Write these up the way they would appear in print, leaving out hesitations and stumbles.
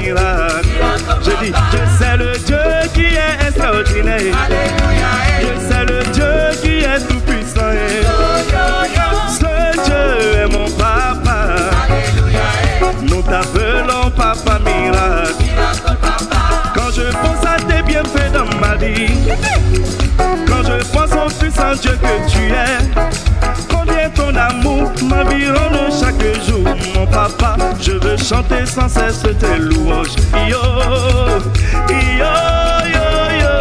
miracle. Je dis, je sais le Dieu qui est extraordinaire. Je sais le Dieu qui est tout puissant. Ce Dieu est mon papa. Nous t'appelons papa miracle. Quand je pense à tes bienfaits dans ma vie, quand je pense au puissant Dieu que tu es, combien ton amour m'environne chaque jour, mon papa. Je veux chanter sans cesse tes louanges. Yo, yo, yo, yo.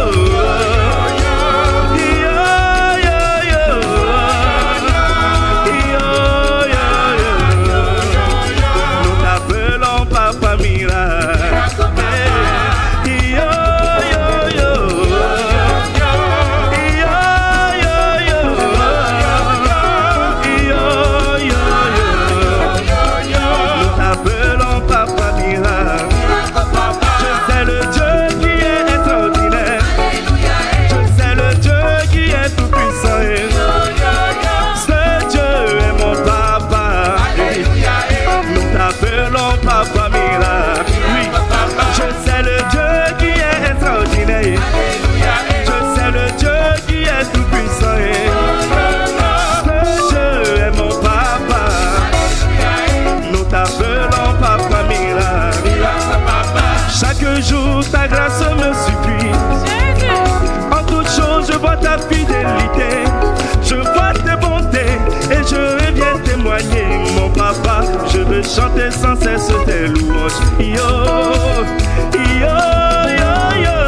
Ta grâce me suffit. En toutes choses, je vois ta fidélité. Je vois tes bontés et je viens témoigner, mon papa. Je veux chanter sans cesse tes louanges. Yo, yo, yo, yo.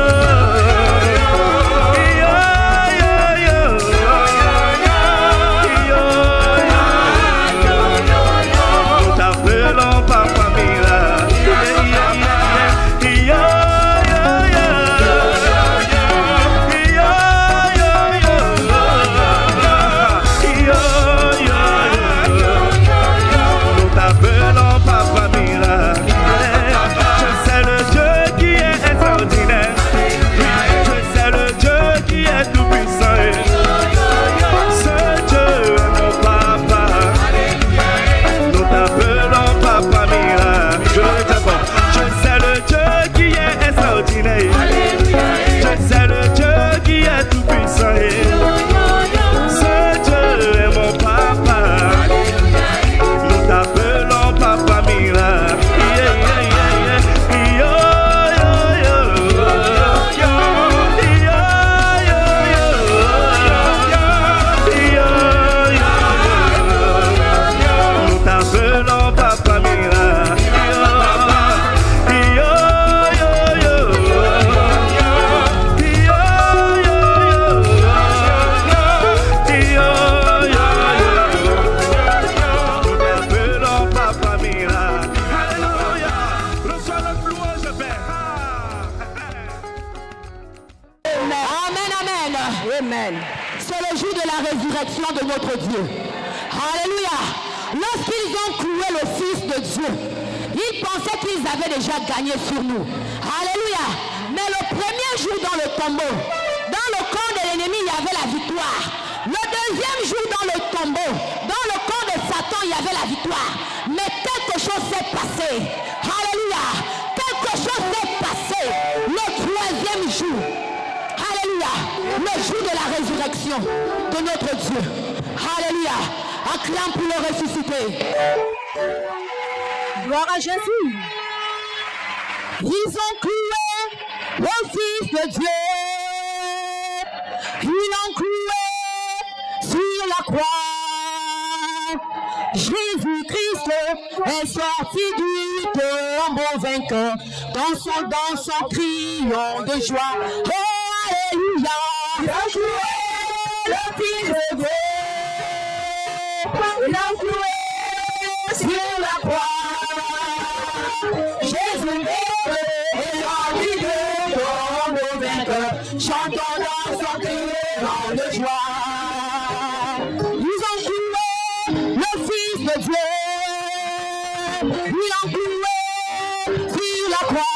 De notre Dieu. Alléluia. Lorsqu'ils ont cloué le Fils de Dieu, ils pensaient qu'ils avaient déjà gagné sur nous. Alléluia. Mais le premier jour dans le tombeau, dans le camp de l'ennemi, il y avait la victoire. Le deuxième jour dans le tombeau, dans le camp de Satan, il y avait la victoire. Mais quelque chose s'est passé. Alléluia. Quelque chose s'est passé le troisième jour. Alléluia. Le jour de la résurrection de notre Dieu. Alléluia. Acclame pour le ressuscité. Gloire à Jésus. Ils ont cloué le Fils de Dieu. Ils l'ont cloué sur la croix. Jésus-Christ est sorti du tombeau vainqueur. Dans son criant de joie. Alléluia. Ils ont cloué le Fils de Dieu. Ils l'ont cloué sur la croix. Jésus-Christ est sorti du tombeau vainqueur. Chantons dans son criant de joie. Ils ont cloué le Fils de Dieu. Ils l'ont cloué sur la croix.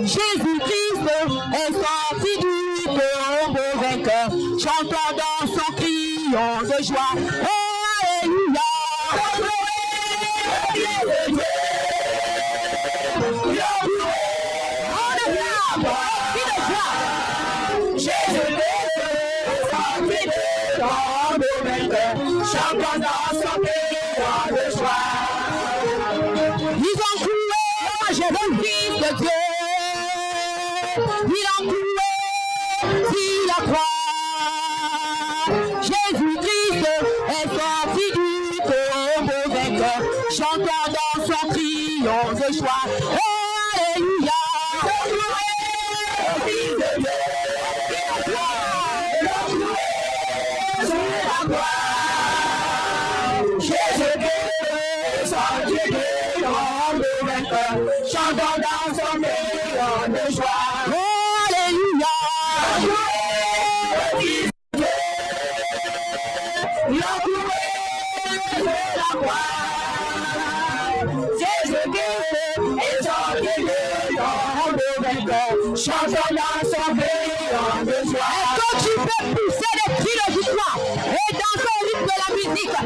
Jésus-Christ est sorti du tombeau vainqueur. Chantons dans son criant de joie. Alléluia. chantant dans son cœur de joie. Ils ont cloué Jésus-Christ de Dieu. Ils ont cloué sur la croix. Jésus-Christ est sorti du tombeau vainqueur, chantant dans son triomphe de joie. Alléluia. Chantons dans son mélange de joie. Alléluia. La croix. Jésus-Christ est sorti de tombeau vainqueur. Chantons dans son mélange de joie. Est-ce que tu peux pousser des cris de victoire et danser au rythme de la musique?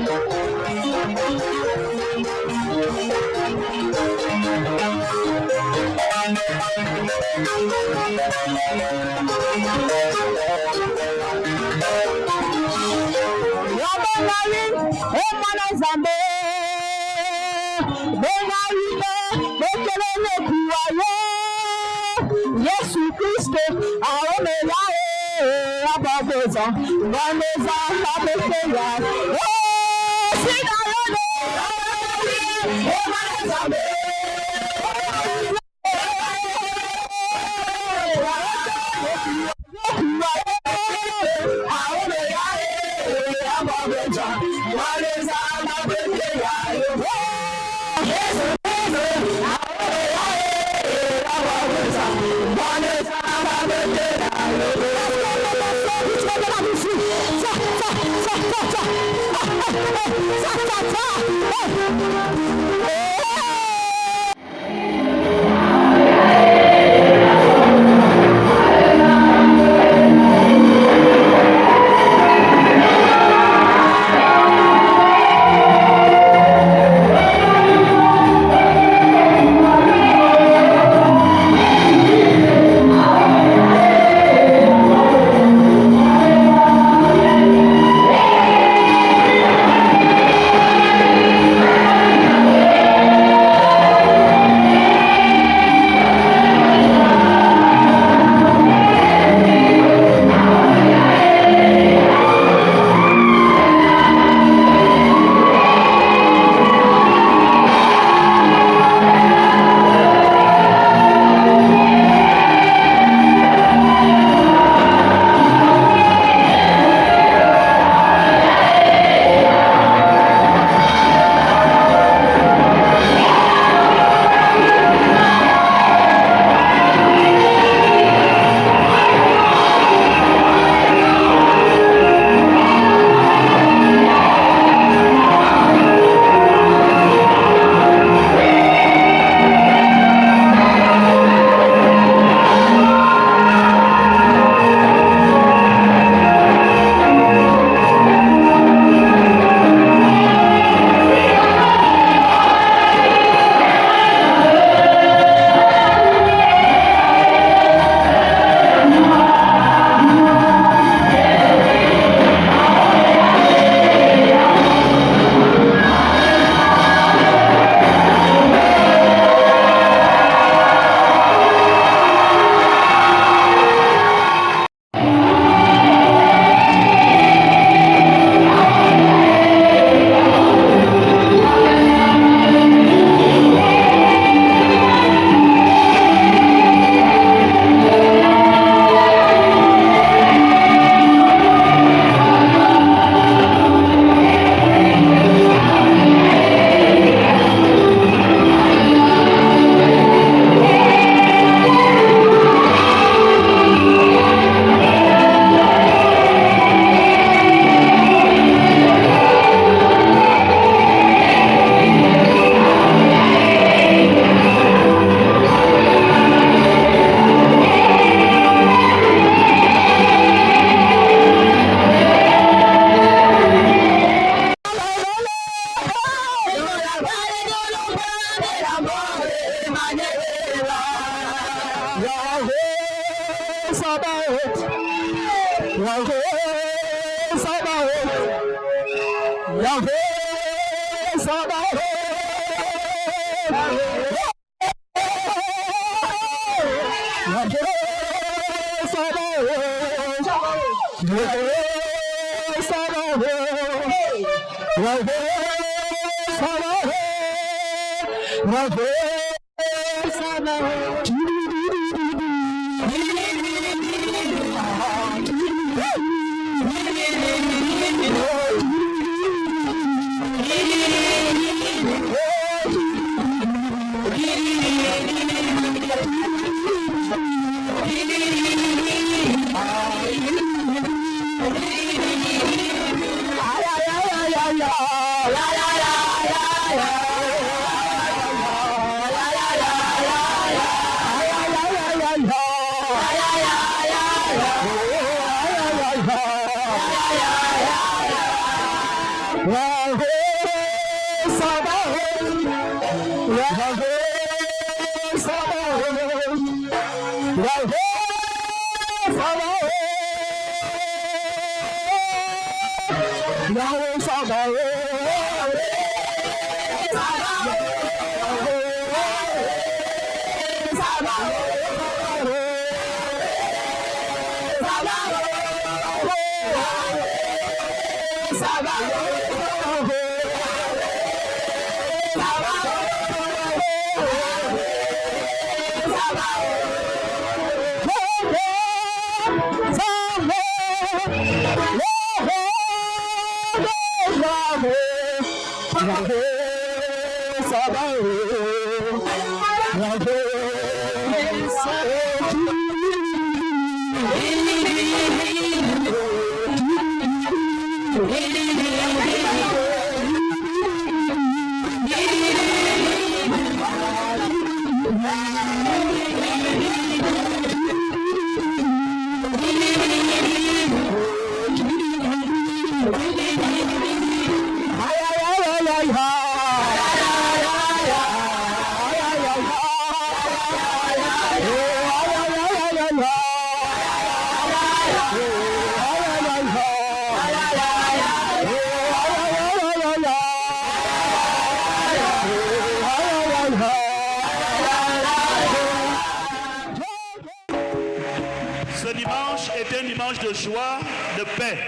Ce dimanche est un dimanche de joie, de paix.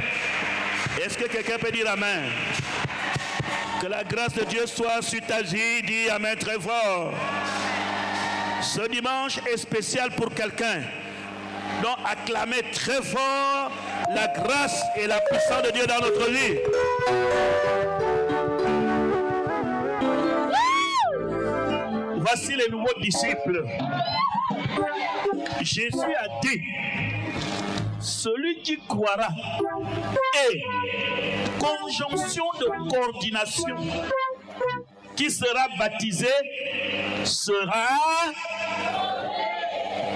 Est-ce que quelqu'un peut dire Amen? Que la grâce de Dieu soit sur ta vie, dis Amen très fort. Ce dimanche est spécial pour quelqu'un. Donc acclamez très fort la grâce et la puissance de Dieu dans notre vie. Voici les nouveaux disciples. Jésus a dit, celui qui croira et conjonction de coordination qui sera baptisé sera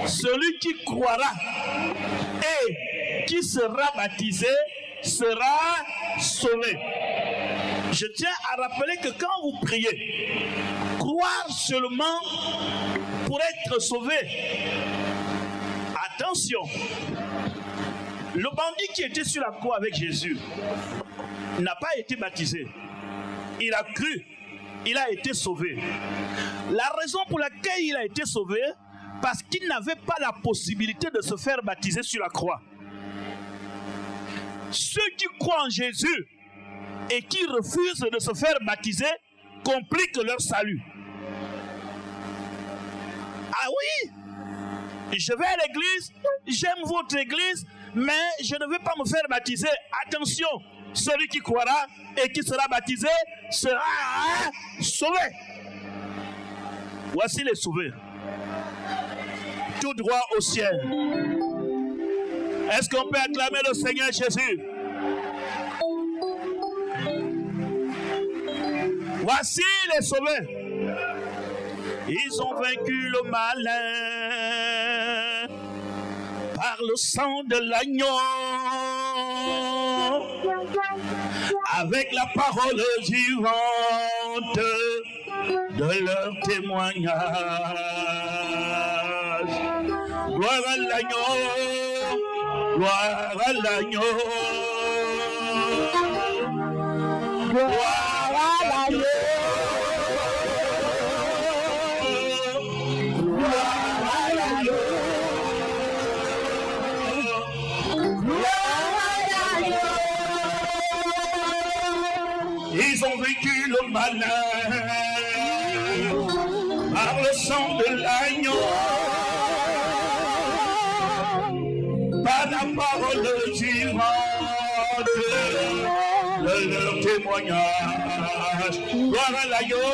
celui qui croira et qui sera baptisé sera sauvé. Je tiens à rappeler que quand vous priez, croire seulement pour être sauvé. Attention, le bandit qui était sur la croix avec Jésus n'a pas été baptisé. Il a cru, il a été sauvé. La raison pour laquelle il a été sauvé, parce qu'il n'avait pas la possibilité de se faire baptiser sur la croix. Ceux qui croient en Jésus et qui refusent de se faire baptiser compliquent leur salut. Ah oui, je vais à l'église, j'aime votre église, mais je ne vais pas me faire baptiser. Attention, celui qui croira et qui sera baptisé sera sauvé. Voici les sauvés. Tout droit au ciel. Est-ce qu'on peut acclamer le Seigneur Jésus? Voici les sauvés. Ils ont vaincu le malin par le sang de l'agneau, avec la parole vivante de leur témoignage. Gloire à l'agneau, gloire à l'agneau, gloire à l'agneau. Gloire à le malin par le sang de l'agneau, par la parole vivante de leur témoignage. Gloire à l'agneau,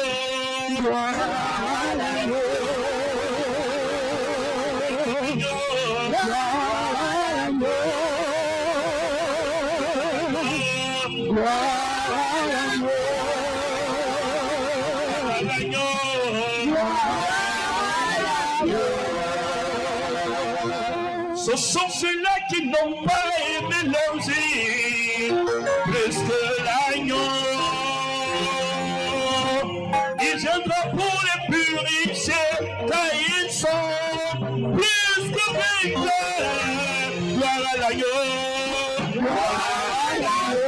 gloire à l'agneau. Ce sont ceux-là qui n'ont pas aimé leurs vies plus que l'agneau. Il viendra pour les purifier car ils sont plus que vainqueurs. Gloire à l'agneau. Gloire à l'agneau.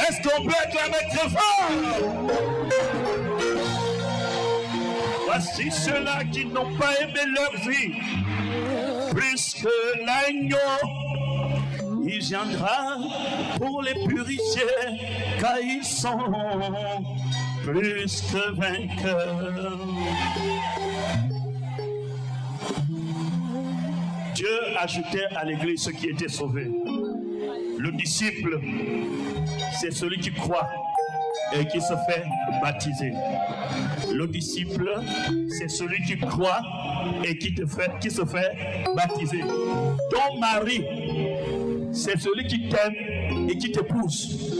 Est-ce qu'on peut acclamer très fort? Voici ceux-là qui n'ont pas aimé leur vie plus que l'agneau. Il viendra pour les purifier car ils sont plus que vainqueurs. Dieu ajoutait à l'église ceux qui étaient sauvés. Le disciple, c'est celui qui croit et qui se fait baptiser. Le disciple, c'est celui qui croit et qui se fait baptiser. Ton mari, c'est celui qui t'aime et qui t'épouse.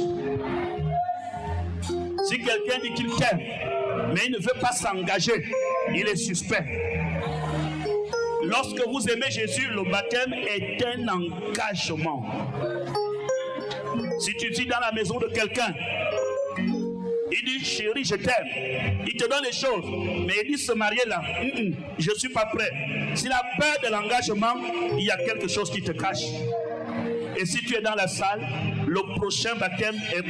Si quelqu'un dit qu'il t'aime, mais il ne veut pas s'engager, il est suspect. Lorsque vous aimez Jésus, le baptême est un engagement. Si tu dis dans la maison de quelqu'un, il dit chérie je t'aime, il te donne les choses, mais il dit se marier là, je ne suis pas prêt. S'il a peur de l'engagement, il y a quelque chose qui te cache. Et si tu es dans la salle, le prochain baptême est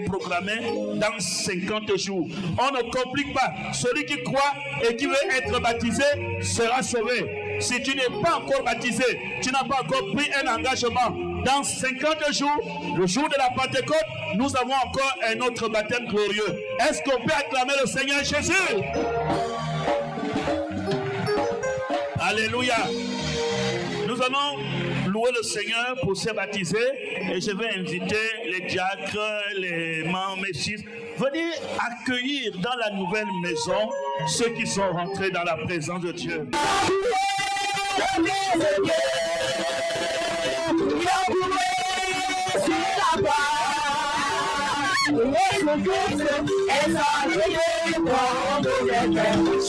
programmé dans 50 jours. On ne complique pas. Celui qui croit et qui veut être baptisé sera sauvé. Si tu n'es pas encore baptisé, tu n'as pas encore pris un engagement, dans 50 jours, le jour de la Pentecôte, nous avons encore un autre baptême glorieux. Est-ce qu'on peut acclamer le Seigneur Jésus? Alléluia. Nous allons louer le Seigneur pour se baptiser et je vais inviter les diacres, les membres, mes fils, venir accueillir dans la nouvelle maison ceux qui sont rentrés dans la présence de Dieu.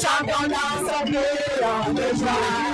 Chantons dans son cœur de joie.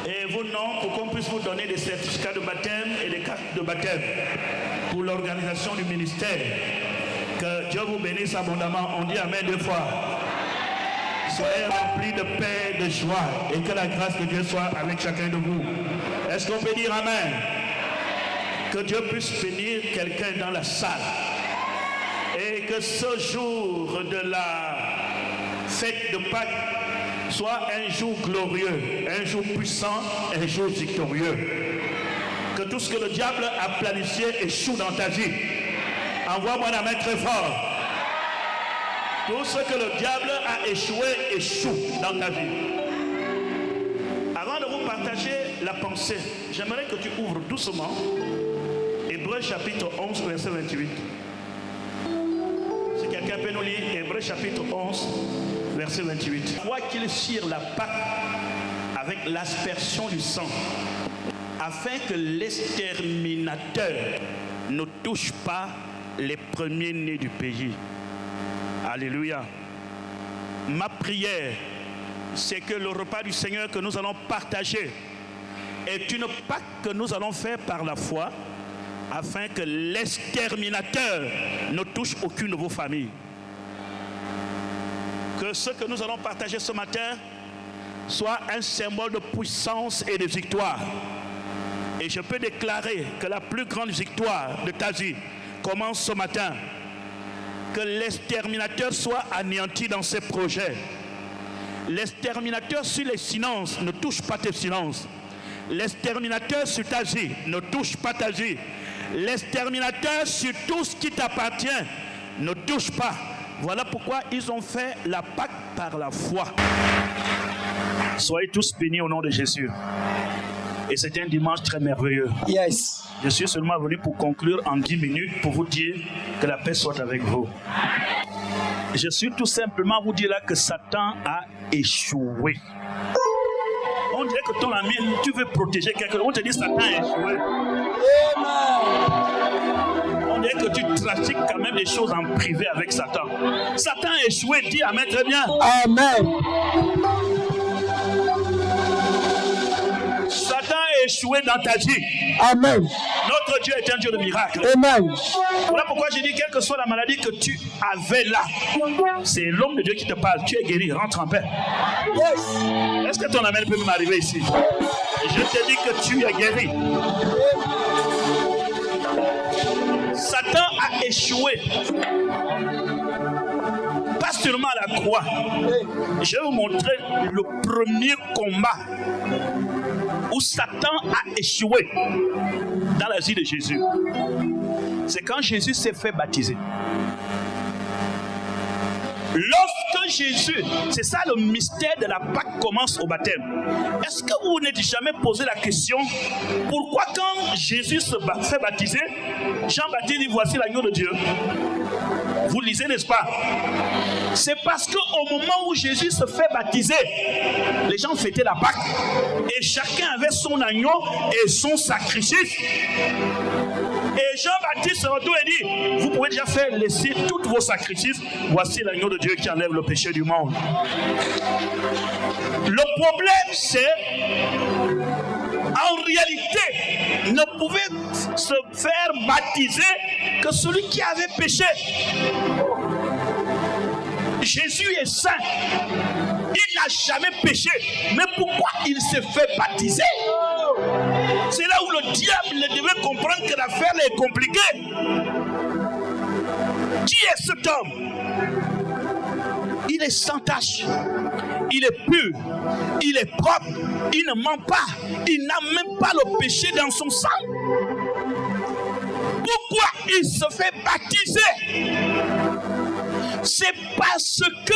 Et vos noms pour qu'on puisse vous donner des certificats de baptême et des cartes de baptême pour l'organisation du ministère. Que Dieu vous bénisse abondamment. On dit Amen 2 fois. Soyez remplis de paix, de joie et que la grâce de Dieu soit avec chacun de vous. Est-ce qu'on peut dire Amen? Que Dieu puisse bénir quelqu'un dans la salle. Et que ce jour de la fête de Pâques soit un jour glorieux, un jour puissant, un jour victorieux. Que tout ce que le diable a planifié échoue dans ta vie. Envoie-moi la main très fort. Tout ce que le diable a échoué, échoue dans ta vie. Avant de vous partager la pensée, j'aimerais que tu ouvres doucement Hébreux chapitre 11, verset 28. Si quelqu'un peut nous lire Hébreux chapitre 11, verset 28. Quoi qu'ils firent la Pâque avec l'aspersion du sang, afin que l'exterminateur ne touche pas les premiers-nés du pays. Alléluia. Ma prière, c'est que le repas du Seigneur que nous allons partager est une Pâque que nous allons faire par la foi, afin que l'exterminateur ne touche aucune de vos familles. Que ce que nous allons partager ce matin soit un symbole de puissance et de victoire. Et je peux déclarer que la plus grande victoire de ta vie commence ce matin. Que l'exterminateur soit anéanti dans ses projets. L'exterminateur sur les finances ne touche pas tes finances. L'exterminateur sur ta vie ne touche pas ta vie. L'exterminateur sur tout ce qui t'appartient ne touche pas. Voilà pourquoi ils ont fait la Pâque par la foi. Soyez tous bénis au nom de Jésus. Et c'est un dimanche très merveilleux. Yes. Je suis seulement venu pour conclure en 10 minutes pour vous dire que la paix soit avec vous. Je suis tout simplement vous dire là que Satan a échoué. On dirait que ton ami, tu veux protéger quelqu'un. On te dit Satan a échoué. On dirait que tu trafiques quand même des choses en privé avec Satan. Satan a échoué, dis Amen très bien. Amen. Satan a échoué dans ta vie. Amen. Notre Dieu est un Dieu de miracles. Amen. Voilà pourquoi je dis, quelle que soit la maladie que tu avais là, c'est l'homme de Dieu qui te parle. Tu es guéri, rentre en paix. Yes. Est-ce que ton amen peut m'arriver ici? Je te dis que tu es guéri. Satan a échoué. Pas seulement à la croix. Je vais vous montrer le premier combat où Satan a échoué dans la vie de Jésus. C'est quand Jésus s'est fait baptiser. Lorsque Jésus, c'est ça le mystère de la Pâque commence au baptême. Est-ce que vous n'êtes jamais posé la question pourquoi quand Jésus se fait baptiser, Jean-Baptiste dit voici l'agneau de Dieu? Vous lisez, n'est-ce pas? C'est parce qu'au moment où Jésus se fait baptiser, les gens fêtaient la Pâque et chacun avait son agneau et son sacrifice. Et Jean-Baptiste se retourne et dit, vous pouvez déjà faire laisser tous vos sacrifices. Voici l'agneau de Dieu qui enlève le péché du monde. Le problème, c'est, en réalité, ne pouvait se faire baptiser que celui qui avait péché. Jésus est saint. Il n'a jamais péché. Mais pourquoi il s'est fait baptiser? C'est là où le diable devait comprendre que l'affaire est compliquée. Qui est cet homme? Il est sans tache. Il est pur. Il est propre. Il ne ment pas. Il n'a même pas le péché dans son sang. Pourquoi il se fait baptiser? C'est parce que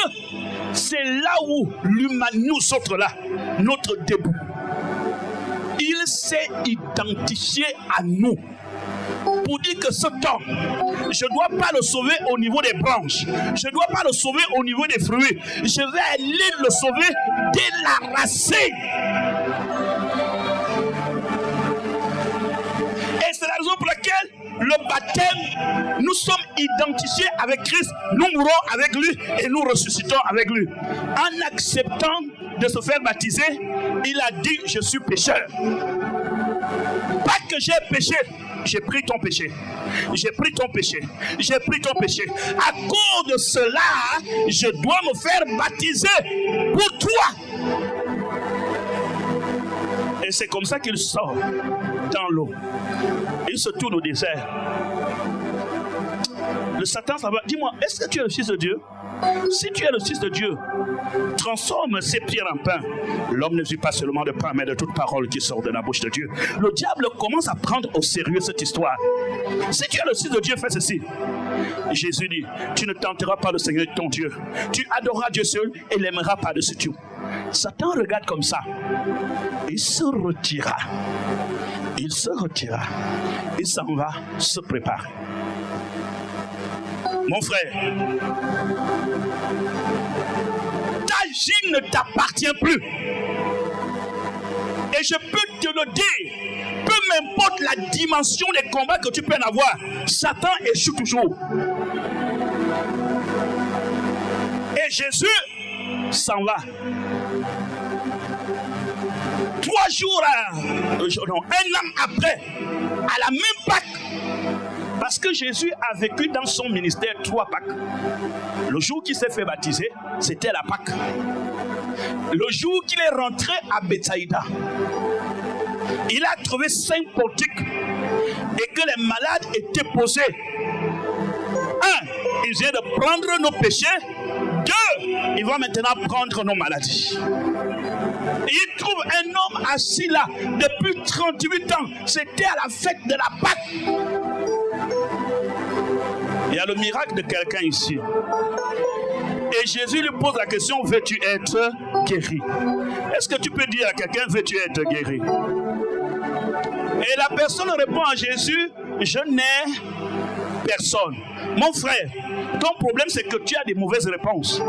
c'est là où nous autres là, notre début. Il s'est identifié à nous pour dire que cet homme, je ne dois pas le sauver au niveau des branches, je ne dois pas le sauver au niveau des fruits, je vais aller le sauver dès la racine. Et c'est la raison pour laquelle le baptême, nous sommes identifiés avec Christ, nous mourons avec lui et nous ressuscitons avec lui. En acceptant de se faire baptiser, il a dit, je suis pécheur. Pas que j'ai péché, j'ai pris ton péché. J'ai pris ton péché. J'ai pris ton péché. À cause de cela, je dois me faire baptiser pour toi. Et c'est comme ça qu'il sort dans l'eau. Il se tourne au désert. Le Satan, ça va. Dis-moi, est-ce que tu es le Fils de Dieu? Si tu es le Fils de Dieu, transforme ces pierres en pain. L'homme ne vit pas seulement de pain, mais de toute parole qui sort de la bouche de Dieu. Le diable commence à prendre au sérieux cette histoire. Si tu es le Fils de Dieu, fais ceci. Jésus dit, tu ne tenteras pas le Seigneur ton Dieu. Tu adoreras Dieu seul et l'aimeras par-dessus tout. Satan regarde comme ça. Il se retira. Il se retira. Il s'en va se préparer. Mon frère, ta vie ne t'appartient plus. Et je peux te le dire, peu m'importe la dimension des combats que tu peux en avoir, Satan échoue toujours. Et Jésus s'en va. 3 jours, un an après, à la même Pâque, parce que Jésus a vécu dans son ministère 3 Pâques. Le jour qu'il s'est fait baptiser, c'était la Pâque. Le jour qu'il est rentré à Bethsaïda, il a trouvé 5 portiques et que les malades étaient posés. 1, il vient de prendre nos péchés. 2, il va maintenant prendre nos maladies. Et il trouve un homme assis là depuis 38 ans. C'était à la fête de la Pâque. Il y a le miracle de quelqu'un ici. Et Jésus lui pose la question, veux-tu être guéri? Est-ce que tu peux dire à quelqu'un, veux-tu être guéri? Et la personne répond à Jésus, je n'ai personne. Mon frère, ton problème c'est que tu as des mauvaises réponses.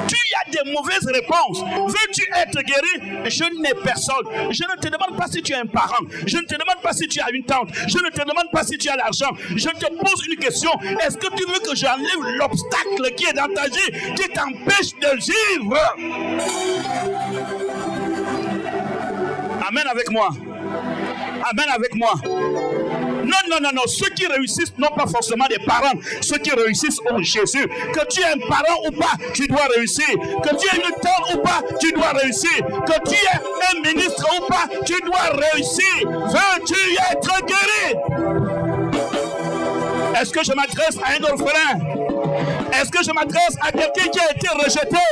Tu as des mauvaises réponses. Veux-tu être guéri? Je n'ai personne. Je ne te demande pas si tu as un parent. Je ne te demande pas si tu as une tante. Je ne te demande pas si tu as l'argent. Je te pose une question. Est-ce que tu veux que j'enlève l'obstacle qui est dans ta vie, qui t'empêche de vivre? Amen avec moi. Amen avec moi. Non. Ceux qui réussissent n'ont pas forcément des parents. Ceux qui réussissent ont Jésus. Que tu aies un parent ou pas, tu dois réussir. Que tu aies une tante ou pas, tu dois réussir. Que tu aies un ministre ou pas, tu dois réussir. Veux-tu être guéri? Est-ce que je m'adresse à un orphelin? Est-ce que je m'adresse à quelqu'un qui a été rejeté?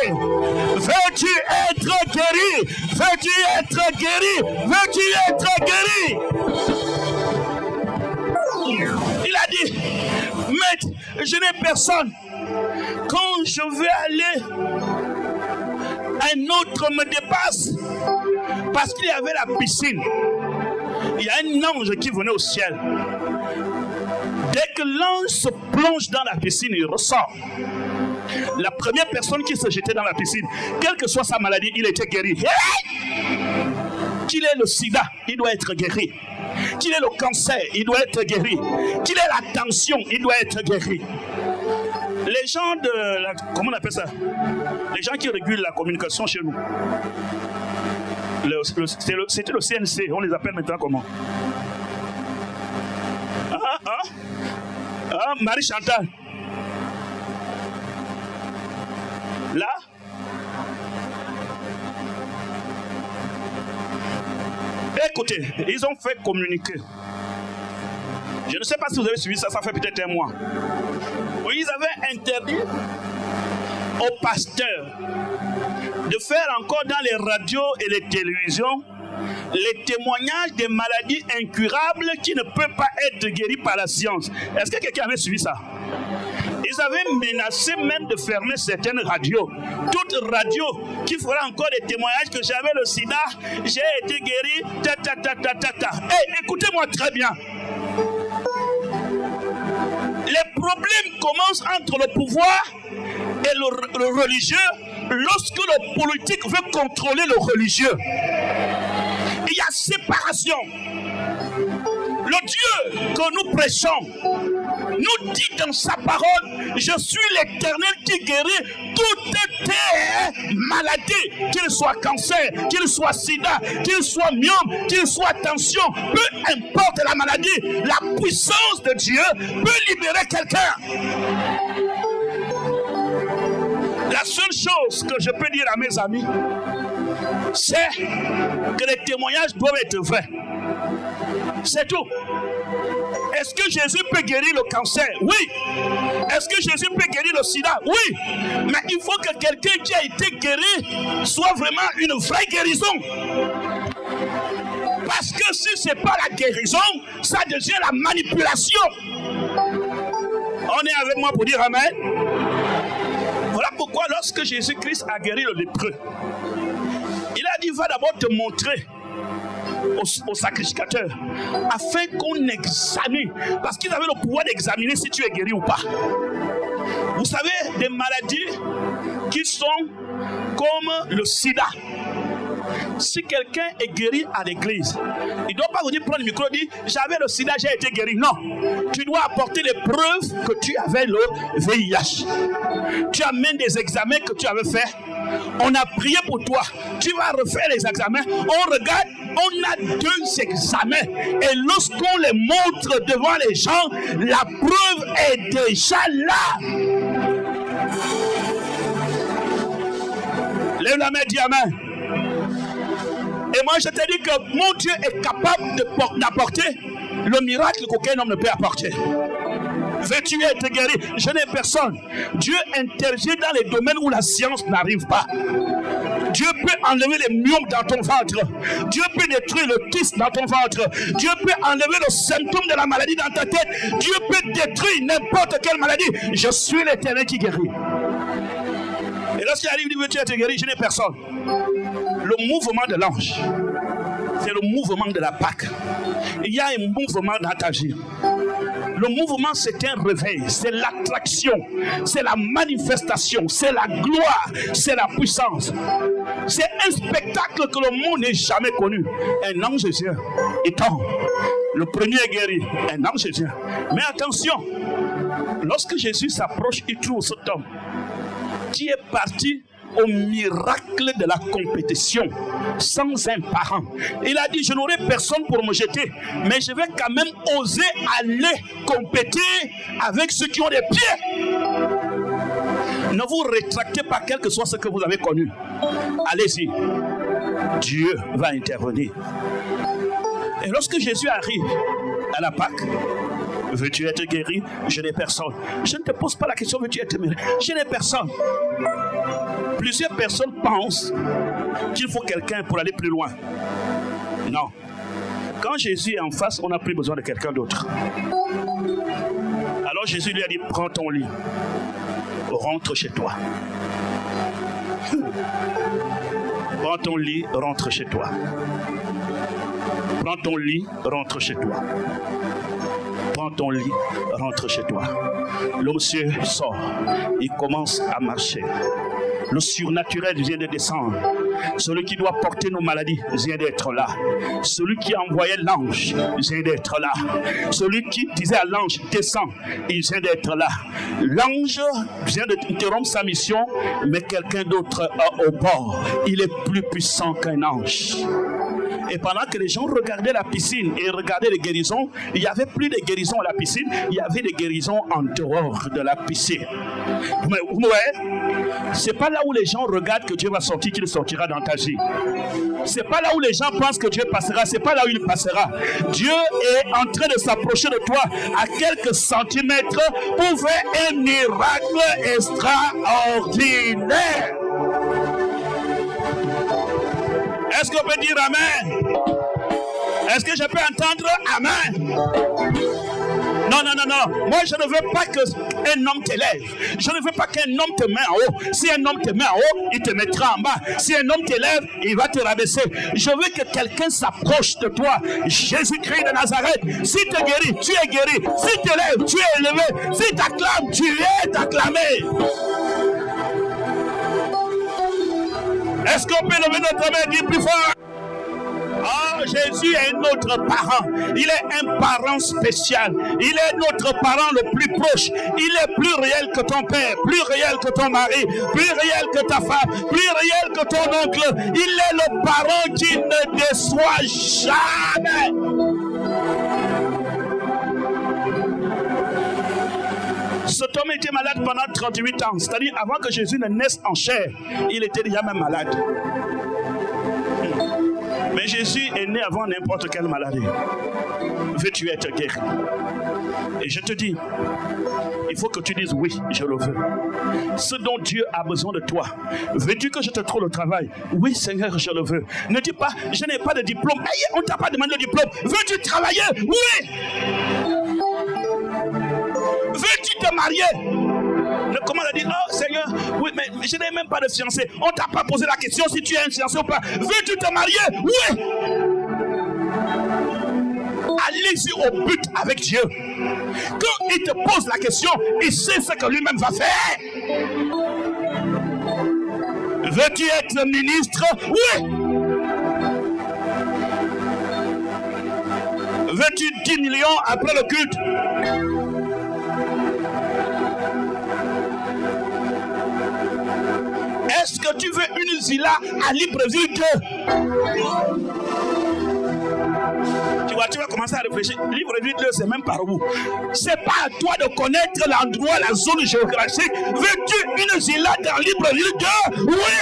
Veux-tu être guéri? Veux-tu être guéri? Veux-tu être guéri? Il a dit, maître, je n'ai personne. Quand je vais aller, un autre me dépasse. Parce qu'il y avait la piscine. Il y a un ange qui venait au ciel. Dès que l'ange se plonge dans la piscine, il ressort. La première personne qui se jetait dans la piscine, quelle que soit sa maladie, il était guéri. Hey! Qu'il ait le sida, il doit être guéri. Qu'il ait le cancer, il doit être guéri. Qu'il ait la tension, il doit être guéri. Les gens de la, comment on appelle ça? Les gens qui régulent la communication chez nous. C'était le CNC, on les appelle maintenant comment? Marie Chantal. Là? Écoutez, ils ont fait communiquer. Je ne sais pas si vous avez suivi ça, ça fait peut-être un mois. Oui, ils avaient interdit aux pasteurs de faire encore dans les radios et les télévisions les témoignages des maladies incurables qui ne peuvent pas être guéries par la science. Est-ce que quelqu'un avait suivi ça? Ils avaient menacé même de fermer certaines radios. Toute radio qui fera encore des témoignages que j'avais le sida, j'ai été guéri, Hey, écoutez-moi très bien. Les problèmes commencent entre le pouvoir et le religieux lorsque le politique veut contrôler le religieux. Il y a séparation. Le Dieu que nous prêchons nous dit dans sa parole, je suis l'Éternel qui guérit toute maladie, qu'il soit cancer, qu'il soit sida, qu'il soit myome, qu'il soit tension, peu importe la maladie, la puissance de Dieu peut libérer quelqu'un. La seule chose que je peux dire à mes amis, c'est que les témoignages doivent être vrais. C'est tout. Est-ce que Jésus peut guérir le cancer? Oui. Est-ce que Jésus peut guérir le sida? Oui. Mais il faut que quelqu'un qui a été guéri soit vraiment une vraie guérison. Parce que si ce n'est pas la guérison, ça devient la manipulation. On est avec moi pour dire Amen. Voilà pourquoi lorsque Jésus-Christ a guéri le lépreux, il a dit, va d'abord te montrer au sacrificateur afin qu'on examine, parce qu'ils avaient le pouvoir d'examiner si tu es guéri ou pas. Vous savez, des maladies qui sont comme le sida. Si quelqu'un est guéri à l'église, il ne doit pas vous dire, prendre le micro et dire, j'avais le sida, j'ai été guéri. Non, tu dois apporter les preuves que tu avais le VIH. Tu amènes des examens que tu avais fait. On a prié pour toi. Tu vas refaire les examens. On regarde, on a 2 examens. Et lorsqu'on les montre devant les gens, la preuve est déjà là. Lève la main, dis Amen. Et moi je te dis que mon Dieu est capable d'apporter le miracle qu'aucun homme ne peut apporter. Veux-tu être guéri? Je n'ai personne. Dieu intervient dans les domaines où la science n'arrive pas. Dieu peut enlever les myomes dans ton ventre. Dieu peut détruire le kyste dans ton ventre. Dieu peut enlever le symptôme de la maladie dans ta tête. Dieu peut détruire n'importe quelle maladie. Je suis l'Éternel qui guérit. Et lorsqu'il arrive, il dit, veux-tu être guéri? Je n'ai personne. Le mouvement de l'ange, c'est le mouvement de la Pâque. Il y a un mouvement dans ta vie. Le mouvement, c'est un réveil, c'est l'attraction, c'est la manifestation, c'est la gloire, c'est la puissance. C'est un spectacle que le monde n'a jamais connu. Un ange vient, il tombe. Le premier est guéri, un ange vient. Mais attention, lorsque Jésus s'approche, il trouve cet homme qui est parti au miracle de la compétition, sans un parent. Il a dit, je n'aurai personne pour me jeter, mais je vais quand même oser aller compétir avec ceux qui ont des pieds. Ne vous rétractez pas, quel que soit ce que vous avez connu. Allez-y. Dieu va intervenir. Et lorsque Jésus arrive à la Pâque, veux-tu être guéri? Je n'ai personne. Je ne te pose pas la question, veux-tu être guéri? Je n'ai personne. Plusieurs personnes pensent qu'il faut quelqu'un pour aller plus loin. Non. Quand Jésus est en face, on n'a plus besoin de quelqu'un d'autre. Alors Jésus lui a dit, prends ton lit, rentre chez toi. Prends ton lit, rentre chez toi. Prends ton lit, rentre chez toi. Prends ton lit, rentre chez toi. Le monsieur sort, il commence à marcher. Le surnaturel vient de descendre. Celui qui doit porter nos maladies vient d'être là. Celui qui a envoyé l'ange vient d'être là. Celui qui disait à l'ange, descends, il vient d'être là. L'ange vient d'interrompre sa mission, mais quelqu'un d'autre au bord. Il est plus puissant qu'un ange. Et pendant que les gens regardaient la piscine et regardaient les guérisons, il n'y avait plus de guérisons à la piscine, il y avait des guérisons en dehors de la piscine. Mais vous voyez, c'est pas là où les gens regardent que Dieu va sortir qu'il sortira dans ta vie. C'est pas là où les gens pensent que Dieu passera, c'est pas là où il passera. Dieu est en train de s'approcher de toi à quelques centimètres pour faire un miracle extraordinaire. Est-ce qu'on peut dire Amen? Est-ce que je peux entendre Amen? Non. Moi, je ne veux pas qu'un homme t'élève. Je ne veux pas qu'un homme te mette en haut. Si un homme te met en haut, il te mettra en bas. Si un homme t'élève, il va te rabaisser. Je veux que quelqu'un s'approche de toi. Jésus-Christ de Nazareth, si tu es guéri, tu es guéri. Si tu élèves, tu es élevé. Si tu acclames, tu es acclamé. Est-ce qu'on peut lever notre main et dire plus fort? Oh, Jésus est notre parent. Il est un parent spécial. Il est notre parent le plus proche. Il est plus réel que ton père, plus réel que ton mari, plus réel que ta femme, plus réel que ton oncle. Il est le parent qui ne déçoit jamais. Cet homme était malade pendant 38 ans. C'est-à-dire avant que Jésus ne naisse en chair, il était déjà même malade. Mais Jésus est né avant n'importe quelle maladie. Veux-tu être guéri? Et je te dis, il faut que tu dises oui, je le veux. Ce dont Dieu a besoin de toi. Veux-tu que je te trouve le travail? Oui, Seigneur, je le veux. Ne dis pas, je n'ai pas de diplôme. Hey, on ne t'a pas demandé le diplôme. Veux-tu travailler? Oui. Veux-tu te marier? Le commandant a dit, oh Seigneur, oui, mais je n'ai même pas de fiancé. On ne t'a pas posé la question si tu es un fiancé ou pas. Veux-tu te marier? Oui. Allez-y au but avec Dieu. Quand il te pose la question, il sait ce que lui-même va faire. Veux-tu être ministre? Oui. Veux-tu 10 millions après le culte? Est-ce que tu veux une villa à Libreville 2? Tu vas commencer à réfléchir. Libreville 2, c'est même par où? C'est pas à toi de connaître l'endroit, la zone géographique. Veux-tu une villa dans Libreville 2? Oui.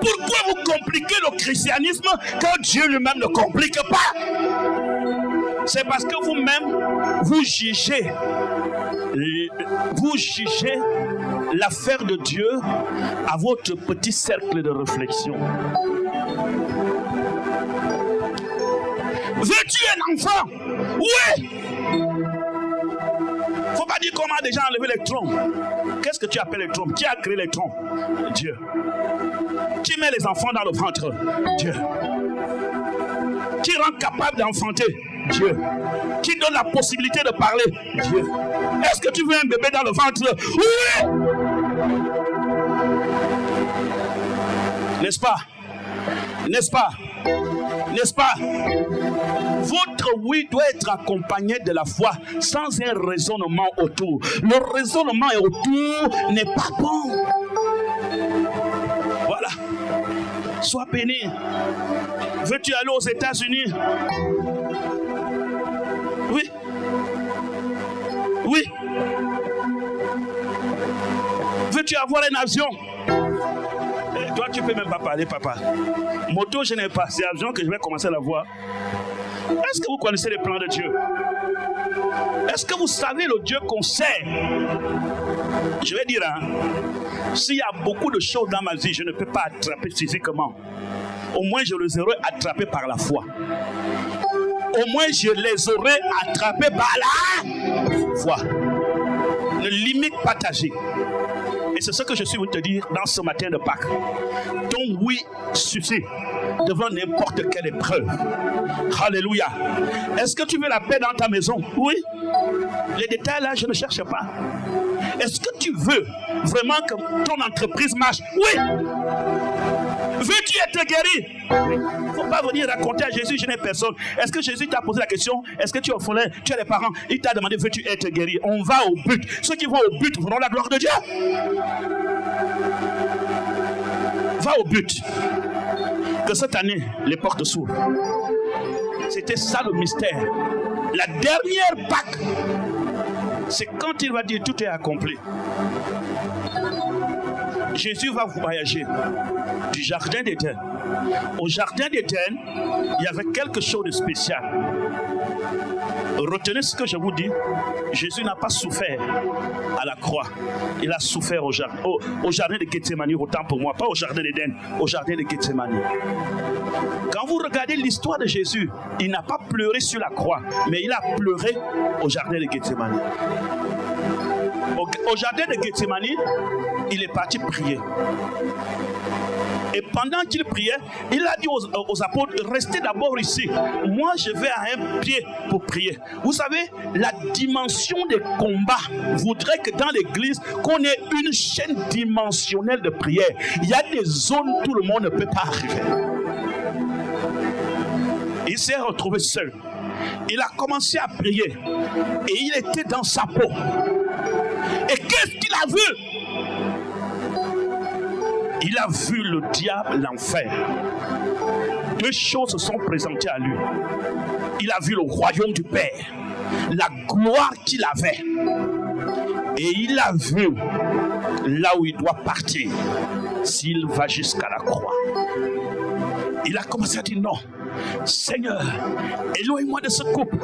Pourquoi vous compliquez le christianisme quand Dieu lui-même ne complique pas? C'est parce que vous-même, vous jugez l'affaire de Dieu à votre petit cercle de réflexion. Veux-tu un enfant? Oui. Faut pas dire comment déjà enlever les troncs. Qu'est-ce que tu appelles les troncs? Qui a créé les troncs? Dieu. Qui met les enfants dans le ventre? Dieu. Qui rend capable d'enfanter? Dieu. Qui donne la possibilité de parler? Dieu. Est-ce que tu veux un bébé dans le ventre? Oui. N'est-ce pas? N'est-ce pas? N'est-ce pas? Votre oui doit être accompagné de la foi sans un raisonnement autour. Le raisonnement autour n'est pas bon. Voilà. Sois béni. Veux-tu aller aux États-Unis? Oui. Oui. Veux-tu avoir un avion? Toi, tu ne peux même pas parler, papa. Moto, je n'ai pas. C'est avion que je vais commencer à la voir. Est-ce que vous connaissez les plans de Dieu? Est-ce que vous savez le Dieu qu'on sert? Je vais dire, s'il y a beaucoup de choses dans ma vie, je ne peux pas attraper physiquement. Au moins, je les aurais attrapées par la foi. Au moins, je les aurais attrapées par la foi. Ne limite pas ta vie. Et c'est ce que je suis venu te dire dans ce matin de Pâques. Ton oui suffit devant n'importe quelle épreuve. Alléluia. Est-ce que tu veux la paix dans ta maison? Oui. Les détails là, je ne cherche pas. Est-ce que tu veux vraiment que ton entreprise marche? Oui. Veux-tu être guéri? Il ne faut pas venir raconter à Jésus, je n'ai personne. Est-ce que Jésus t'a posé la question? Est-ce que tu es orphelin? Tu as des parents? Il t'a demandé, veux-tu être guéri? On va au but. Ceux qui vont au but verront la gloire de Dieu. Va au but. Que cette année, les portes s'ouvrent. C'était ça le mystère. La dernière Pâque, c'est quand il va dire tout est accompli. Jésus va voyager du jardin d'Éden. Au jardin d'Éden, il y avait quelque chose de spécial. Retenez ce que je vous dis. Jésus n'a pas souffert à la croix. Il a souffert au jardin de Gethsémani, autant pour moi, pas au jardin d'Éden, au jardin de Gethsémani. Quand vous regardez l'histoire de Jésus, il n'a pas pleuré sur la croix, mais il a pleuré au jardin de Gethsémani. Au jardin de Gethsémani, il est parti prier. Et pendant qu'il priait, il a dit aux apôtres, restez d'abord ici. Moi, je vais à un pied pour prier. Vous savez, la dimension des combats voudrait que dans l'église, qu'on ait une chaîne dimensionnelle de prière. Il y a des zones où tout le monde ne peut pas arriver. Il s'est retrouvé seul. Il a commencé à prier. Et il était dans sa peau. Et qu'est-ce qu'il a vu? Il a vu le diable, l'enfer. Deux choses se sont présentées à lui. Il a vu le royaume du Père, la gloire qu'il avait. Et il a vu là où il doit partir s'il va jusqu'à la croix. Il a commencé à dire non. Seigneur, éloigne-moi de ce couple.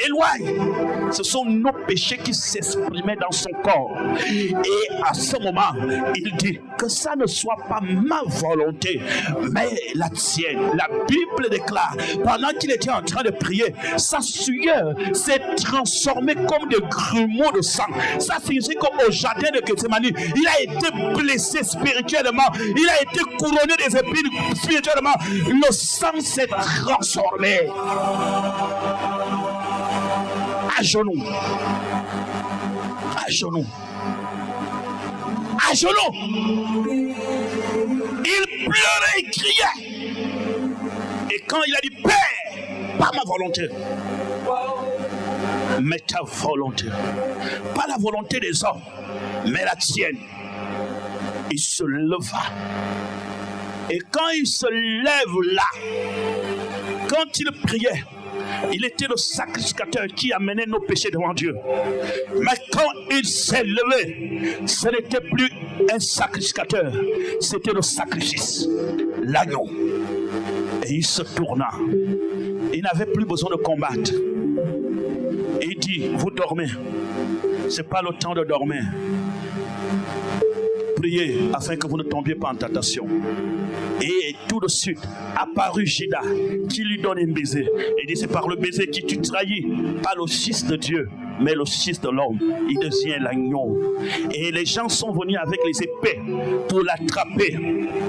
Éloigne. Ce sont nos péchés qui s'exprimaient dans son corps. Et à ce moment, il dit que ça ne soit pas ma volonté, mais la tienne. La Bible déclare, pendant qu'il était en train de prier, sa sueur s'est transformée comme des grumeaux de sang. Ça signifie qu'au jardin de Gethsémani, il a été blessé spirituellement. Il a été couronné des épines spirituellement. Le sang s'est transformé. À genoux. À genoux. À genoux. Il pleurait, il criait. Et quand il a dit, Père, pas ma volonté, mais ta volonté. Pas la volonté des hommes, mais la tienne. Il se leva. Et quand il se lève là, quand il priait, il était le sacrificateur qui amenait nos péchés devant Dieu. Mais quand il s'est levé, ce n'était plus un sacrificateur, c'était le sacrifice, l'agneau. Et il se tourna. Il n'avait plus besoin de combattre. Et il dit, vous dormez. Ce n'est pas le temps de dormir. Priez afin que vous ne tombiez pas en tentation. Et tout de suite apparut Judas qui lui donne un baiser. Et dit, c'est par le baiser que tu trahis, pas le Fils de Dieu, mais le Fils de l'homme. Il devient l'agneau. Et les gens sont venus avec les épées pour l'attraper.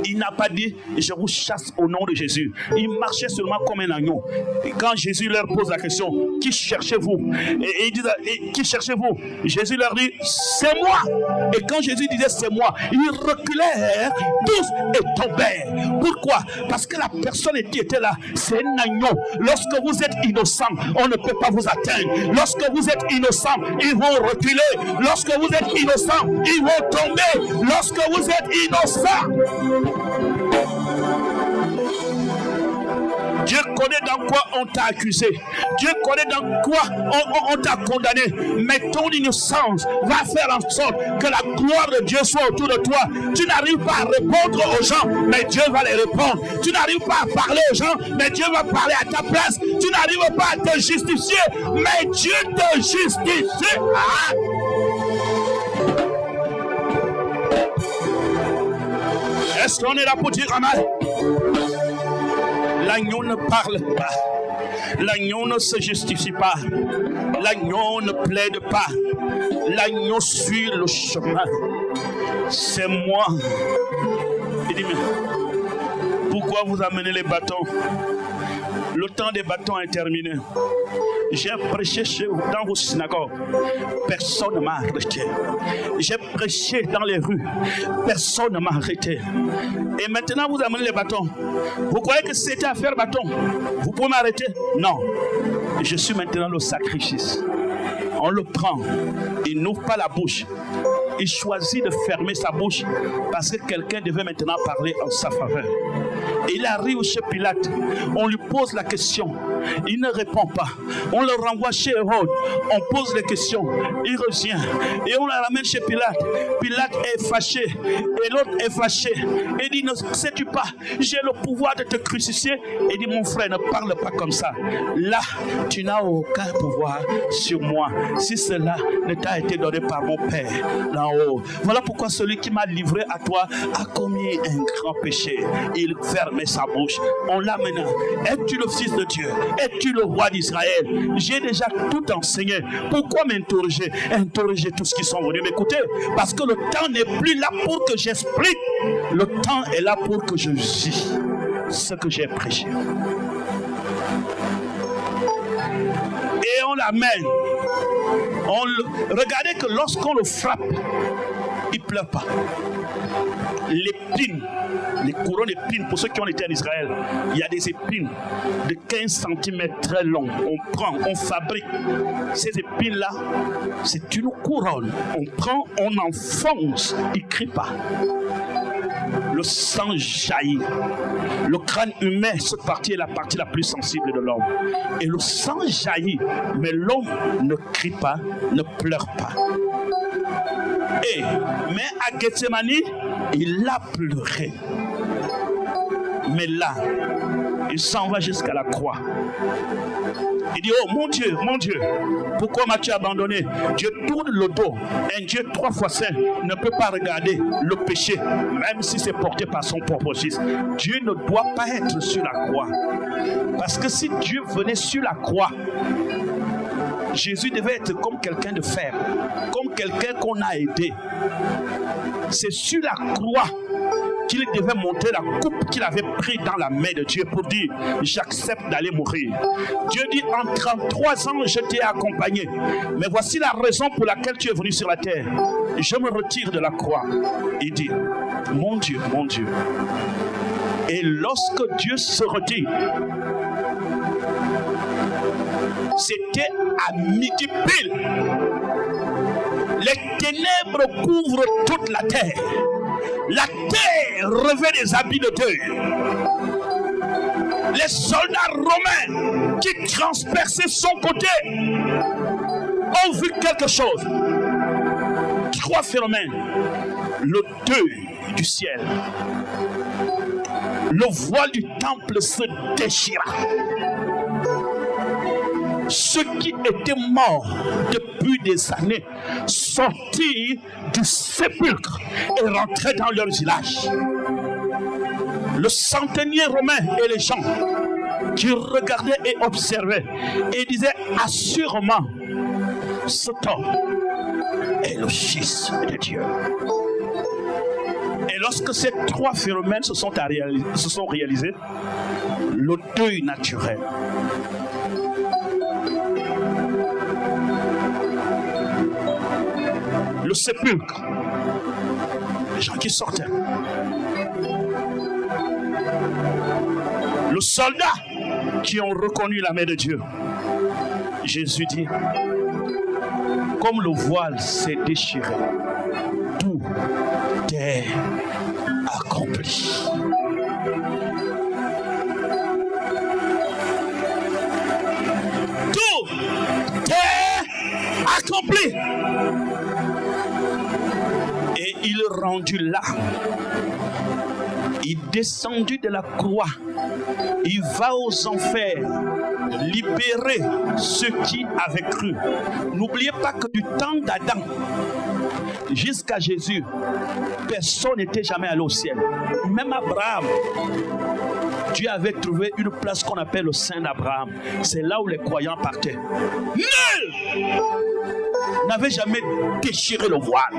Il n'a pas dit, je vous chasse au nom de Jésus. Il marchait seulement comme un agneau. Et quand Jésus leur pose la question, qui cherchez-vous? Et ils disent, qui cherchez-vous? Jésus leur dit, c'est moi. Et quand Jésus disait, c'est moi, ils reculèrent tous et tombèrent. Pourquoi? Parce que la personne qui était là, c'est un agneau. Lorsque vous êtes innocent, on ne peut pas vous atteindre. Lorsque vous êtes innocent, ils vont reculer. Lorsque vous êtes innocent, ils vont tomber. Lorsque vous êtes innocent, Dieu connaît dans quoi on t'a accusé. Dieu connaît dans quoi on t'a condamné. Mais ton innocence va faire en sorte que la gloire de Dieu soit autour de toi. Tu n'arrives pas à répondre aux gens, mais Dieu va les répondre. Tu n'arrives pas à parler aux gens, mais Dieu va parler à ta place. Tu n'arrives pas à te justifier, mais Dieu te justifie. Ah! Est-ce qu'on est là pour dire amen? L'agneau ne parle pas. L'agneau ne se justifie pas. L'agneau ne plaide pas. L'agneau suit le chemin. C'est moi. Il dit, mais pourquoi vous amenez les bâtons? Le temps des bâtons est terminé. J'ai prêché dans vos synagogues. Personne ne m'a arrêté. J'ai prêché dans les rues. Personne ne m'a arrêté. Et maintenant, vous amenez les bâtons. Vous croyez que c'était à faire bâton? Vous pouvez m'arrêter? Non. Je suis maintenant le sacrifice. On le prend. Il n'ouvre pas la bouche. Il choisit de fermer sa bouche parce que quelqu'un devait maintenant parler en sa faveur. Il arrive chez Pilate, on lui pose la question, il ne répond pas. On le renvoie chez Hérode, on pose les questions, il revient et on le ramène chez Pilate. Pilate est fâché et l'autre est fâché. Il dit, ne sais-tu pas, j'ai le pouvoir de te crucifier. Il dit, mon frère, ne parle pas comme ça. Là, tu n'as aucun pouvoir sur moi si cela ne t'a été donné par mon Père là haut. Voilà pourquoi celui qui m'a livré à toi a commis un grand péché. Il ferme sa bouche. On l'a maintenant. Es-tu le Fils de Dieu? Es-tu le roi d'Israël? J'ai déjà tout enseigné. Pourquoi m'interroger? Interroger tous qui sont venus m'écouter. Parce que le temps n'est plus là pour que j'explique. Le temps est là pour que je vis ce que j'ai prêché. Et on l'amène. Regardez que lorsqu'on le frappe, il ne pleure pas. L'épine, les couronnes d'épines, pour ceux qui ont été en Israël, il y a des épines de 15 cm très longues. On prend, on fabrique ces épines-là, c'est une couronne. On prend, on enfonce, il ne crie pas. Le sang jaillit. Le crâne humain, cette partie est la partie la plus sensible de l'homme. Et le sang jaillit, mais l'homme ne crie pas, ne pleure pas. Mais à Gethsemane, il a pleuré. Mais là, il s'en va jusqu'à la croix. Il dit, oh mon Dieu, pourquoi m'as-tu abandonné? Dieu tourne le dos. Un Dieu 3 fois saint ne peut pas regarder le péché, même si c'est porté par son propre Fils. Dieu ne doit pas être sur la croix. Parce que si Dieu venait sur la croix, Jésus devait être comme quelqu'un de fer, comme quelqu'un qu'on a aidé. C'est sur la croix qu'il devait montrer la coupe qu'il avait prise dans la main de Dieu pour dire, j'accepte d'aller mourir. Dieu dit, en 33 ans, je t'ai accompagné. Mais voici la raison pour laquelle tu es venu sur la terre. Je me retire de la croix. Il dit, mon Dieu, mon Dieu. Et lorsque Dieu se retire, c'était à midi pile. Les ténèbres couvrent toute la terre. La terre revêt des habits de deuil. Les soldats romains qui transperçaient son côté ont vu quelque chose. 3 phénomènes. Le deuil du ciel. Le voile du temple se déchira. Ceux qui étaient morts depuis des années sortirent du sépulcre et rentraient dans leur village. Le centenier romain et les gens qui regardaient et observaient et disaient assurément, cet homme est le Fils de Dieu. Et lorsque ces 3 phénomènes se sont réalisés, le deuil naturel, le sépulcre, les gens qui sortaient, le soldat qui ont reconnu la main de Dieu. Jésus dit, comme le voile s'est déchiré, tout est accompli. Tout est accompli. Et il est rendu là. Il est descendu de la croix. Il va aux enfers libérer ceux qui avaient cru. N'oubliez pas que du temps d'Adam jusqu'à Jésus, personne n'était jamais allé au ciel. Même Abraham, Dieu avait trouvé une place qu'on appelle le sein d'Abraham. C'est là où les croyants partaient. Nul n'avait jamais déchiré le voile.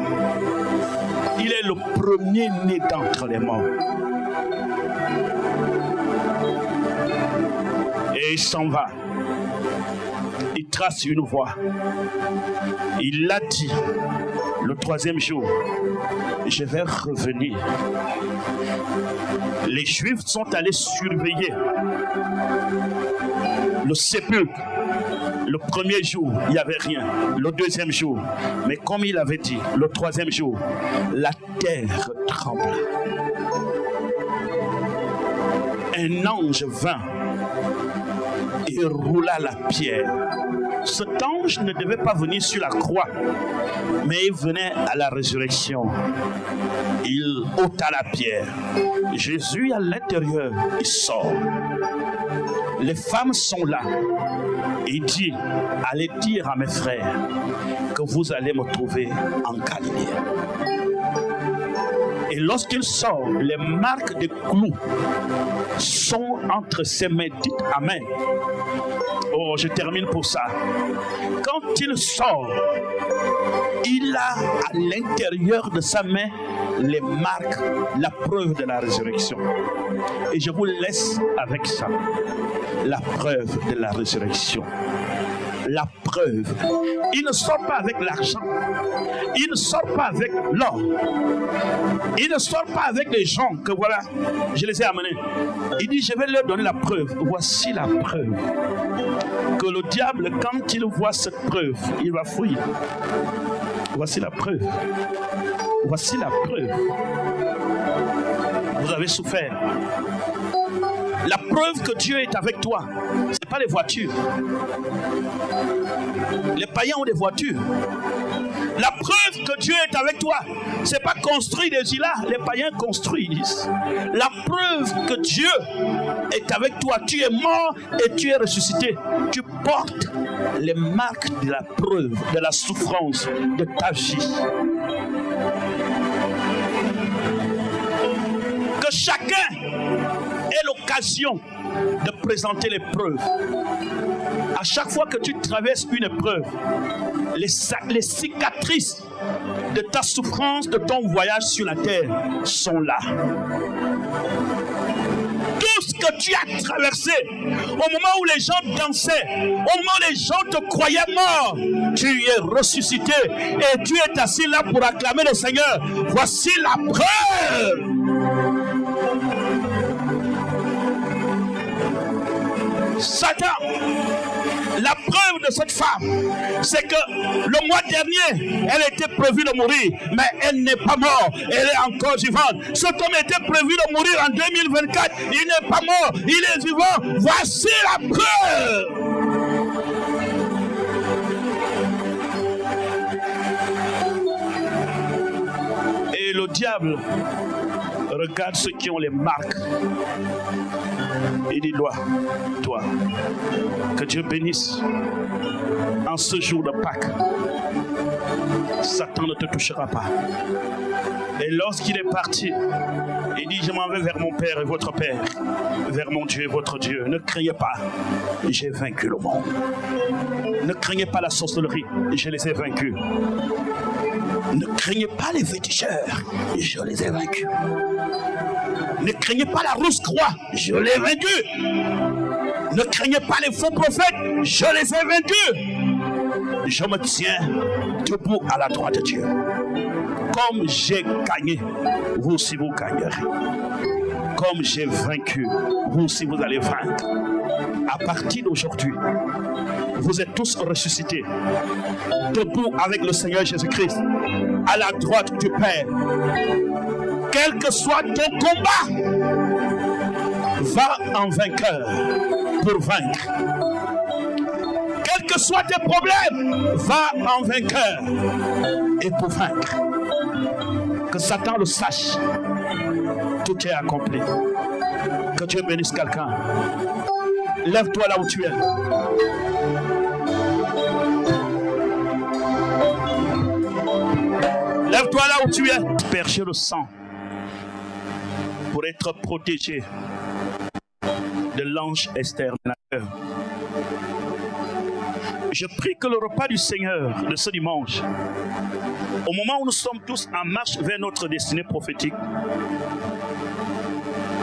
Il est le premier-né d'entre les morts. Et il s'en va. Il trace une voie. Il a dit le troisième jour, je vais revenir. Les Juifs sont allés surveiller le sépulcre. Le premier jour, il n'y avait rien. Le deuxième jour, mais comme il avait dit, le troisième jour, la terre trembla. Un ange vint et roula la pierre. Cet ange ne devait pas venir sur la croix, mais il venait à la résurrection. Il ôta la pierre. Jésus à l'intérieur, il sort. Les femmes sont là. Il dit, allez dire à mes frères que vous allez me trouver en Galilée. Et lorsqu'il sort, les marques de clous sont entre ses mains. Dites Amen. Oh, je termine pour ça. Quand il sort, il a à l'intérieur de sa main les marques, la preuve de la résurrection. Et je vous laisse avec ça. La preuve de la résurrection. La preuve. Il ne sort pas avec l'argent. Il ne sort pas avec l'or. Il ne sort pas avec les gens que voilà, je les ai amenés. Il dit, je vais leur donner la preuve. Voici la preuve. Que le diable, quand il voit cette preuve, il va fuir. Voici la preuve. Voici la preuve. Vous avez souffert. La preuve que Dieu est avec toi, ce n'est pas les voitures. Les païens ont des voitures. La preuve que Dieu est avec toi, ce n'est pas construire des villas, les païens construisent. La preuve que Dieu est avec toi, tu es mort et tu es ressuscité. Tu portes les marques de la preuve, de la souffrance de ta vie. Que chacun ait l'occasion de présenter les preuves. À chaque fois que tu traverses une épreuve, les cicatrices de ta souffrance, de ton voyage sur la terre sont là. Tout ce que tu as traversé, au moment où les gens dansaient, au moment où les gens te croyaient mort, tu es ressuscité et tu es assis là pour acclamer le Seigneur. Voici la preuve. Satan, la preuve de cette femme, c'est que le mois dernier, elle était prévue de mourir, mais elle n'est pas morte, elle est encore vivante. Cet homme était prévu de mourir en 2024, il n'est pas mort, il est vivant. Voici la preuve. Et le diable regarde ceux qui ont les marques. Il dit, toi, que Dieu bénisse en ce jour de Pâques. Satan ne te touchera pas. Et lorsqu'il est parti, il dit, je m'en vais vers mon Père et votre Père, vers mon Dieu et votre Dieu. Ne craignez pas, j'ai vaincu le monde. Ne craignez pas la sorcellerie, je les ai vaincus. Ne craignez pas les féticheurs, je les ai vaincus. Ne craignez pas la rousse croix, je l'ai vaincu. Ne craignez pas les faux prophètes, je les ai vaincus. Je me tiens debout à la droite de Dieu. Comme j'ai gagné, vous aussi vous gagnerez. Comme j'ai vaincu, vous aussi vous allez vaincre. À partir d'aujourd'hui, vous êtes tous ressuscités, debout avec le Seigneur Jésus-Christ, à la droite du Père. Quel que soit ton combat, va en vainqueur pour vaincre. Quels que soient tes problèmes, va en vainqueur et pour vaincre. Que Satan le sache, tout est accompli. Que Dieu bénisse quelqu'un. Lève-toi là où tu es. Lève-toi là où tu es. Percher le sang pour être protégé de l'ange exterminateur. Je prie que le repas du Seigneur de ce dimanche, au moment où nous sommes tous en marche vers notre destinée prophétique,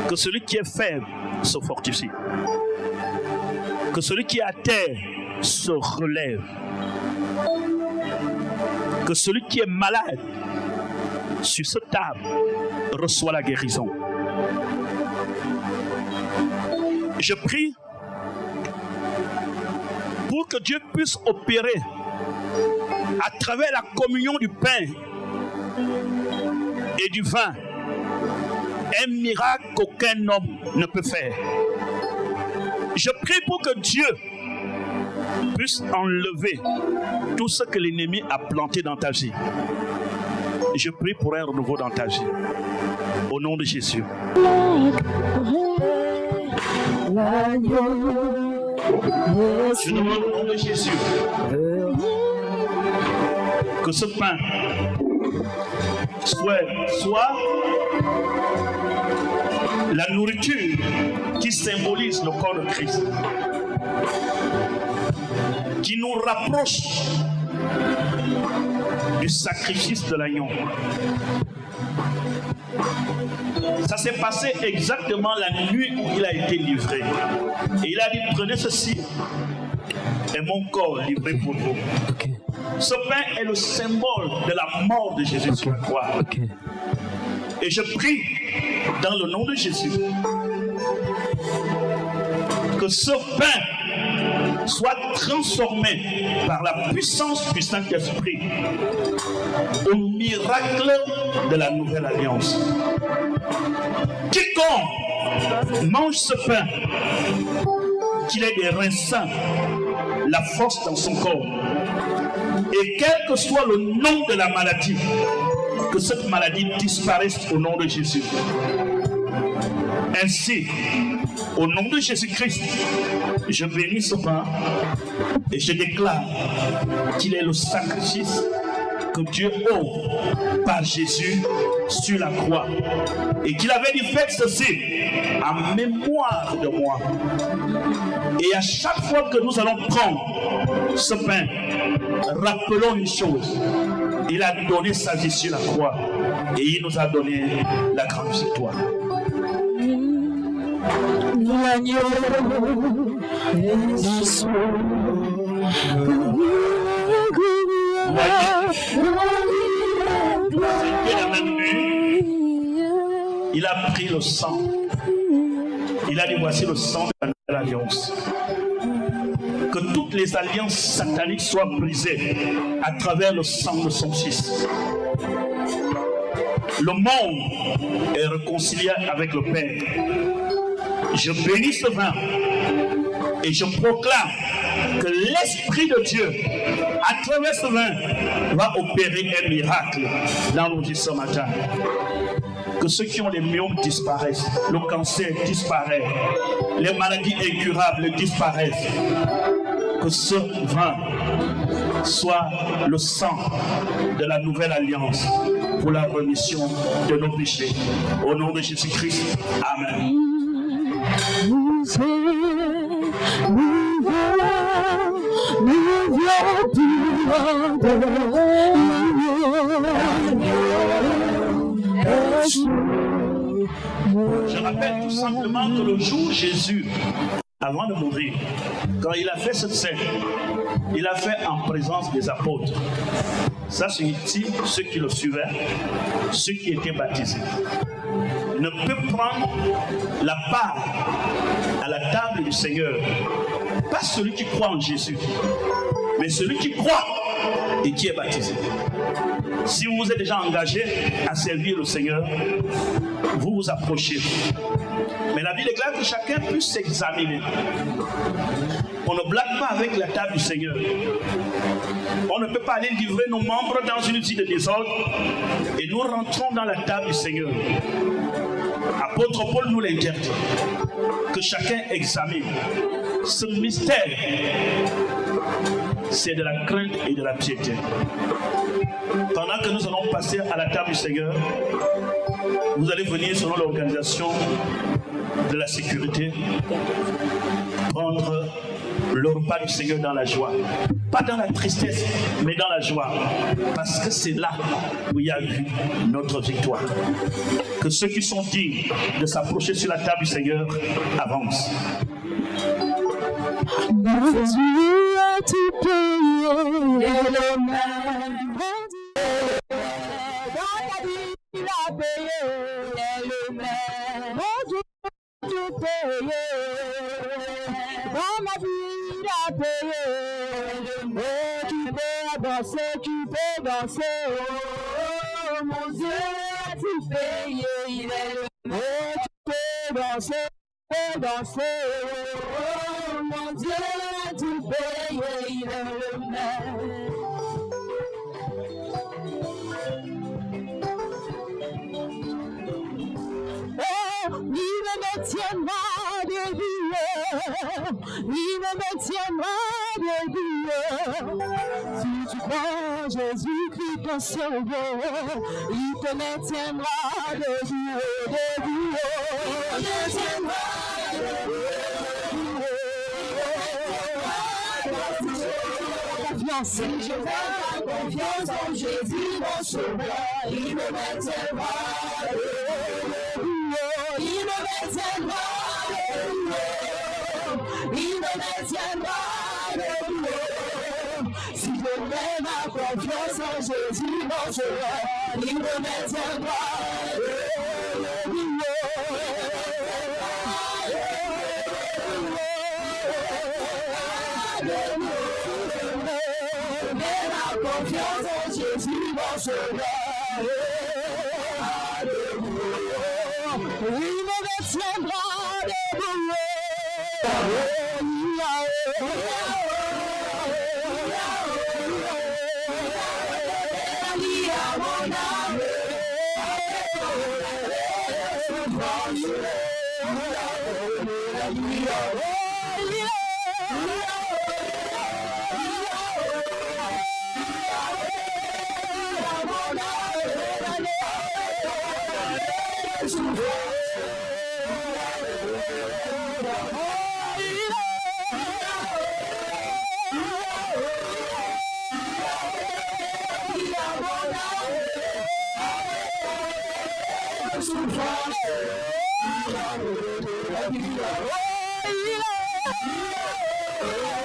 que celui qui est faible se fortifie. Que celui qui est à terre se relève. Que celui qui est malade sur cette table reçoit la guérison. Je prie pour que Dieu puisse opérer à travers la communion du pain et du vin un miracle qu'aucun homme ne peut faire. Je prie pour que Dieu puisse enlever tout ce que l'ennemi a planté dans ta vie. Je prie pour un renouveau dans ta vie. Au nom de Jésus. Je demande au nom de Jésus que ce pain soit la nourriture qui symbolise le corps de Christ, qui nous rapproche du sacrifice de l'agneau. Ça s'est passé exactement la nuit où il a été livré. Et il a dit, prenez ceci, et mon corps livré pour vous. Okay. Ce pain est le symbole de la mort de Jésus sur la croix. Okay. Et je prie dans le nom de Jésus que ce pain soit transformé par la puissance du Saint-Esprit au miracle de la nouvelle alliance. Quiconque mange ce pain, qu'il ait des reins sains, la force dans son corps, et quel que soit le nom de la maladie, que cette maladie disparaisse au nom de Jésus. Ainsi, au nom de Jésus-Christ, je bénis ce pain et je déclare qu'il est le sacrifice que Dieu offre par Jésus sur la croix. Et qu'il avait dit, faites ceci en mémoire de moi. Et à chaque fois que nous allons prendre ce pain, rappelons une chose. Il a donné sa vie sur la croix et il nous a donné la grande victoire. Il a pris le sang. Il a dit, voici le sang de la nouvelle alliance. Que toutes les alliances sataniques soient brisées à travers le sang de son Fils. Le monde est réconcilié avec le Père. Je bénis ce vin et je proclame que l'Esprit de Dieu, à travers ce vin, va opérer un miracle dans nos vies ce matin. Que ceux qui ont les myomes disparaissent, le cancer disparaît, les maladies incurables disparaissent. Que ce vin soit le sang de la nouvelle alliance pour la rémission de nos péchés. Au nom de Jésus-Christ, Amen. Je rappelle tout simplement que le jour où Jésus, avant de mourir, quand il a fait cette scène, il a fait en présence des apôtres. Ça signifie ceux qui le suivaient, ceux qui étaient baptisés. Ne peut prendre la part à la table du Seigneur, pas celui qui croit en Jésus, mais celui qui croit et qui est baptisé. Si vous vous êtes déjà engagé à servir le Seigneur, vous vous approchez. Mais la Bible déclare que chacun puisse s'examiner. On ne blague pas avec la table du Seigneur. On ne peut pas aller livrer nos membres dans une vie de désordre et nous rentrons dans la table du Seigneur. Apôtre Paul nous l'interdit. Que chacun examine. Ce mystère, c'est de la crainte et de la piété. Pendant que nous allons passer à la table du Seigneur, vous allez venir selon l'organisation de la sécurité prendre le repas du Seigneur dans la joie. Pas dans la tristesse, mais dans la joie. Parce que c'est là où il y a eu notre victoire. Que ceux qui sont dignes de s'approcher sur la table du Seigneur avancent. Dieu a tout payé, le même. Dans ta vie, il a payé, le même. Mon Dieu a tout payé. Dans ma vie, il a payé, le même. Tu peux danser, tu peux danser. Oh, mon Dieu a tout payé, il est le même. Tu peux danser. Danser, oh mon Dieu, tu payes, il est le même. Oh, il me maintiendra debout, il me maintiendra debout. Si tu crois Jésus-Christ ton sauveur, il te maintiendra debout, debout. Il te maintiendra. Si je mets ma confiance en Jésus, mon sauveur, il me maintiendra. Il me maintiendra. Il me maintiendra. Si je mets ma confiance en Jésus, mon sauveur, il me maintiendra. Confiance en Jésus, mon sauveur. Il me maintiendra debout. Mon âme. Oh,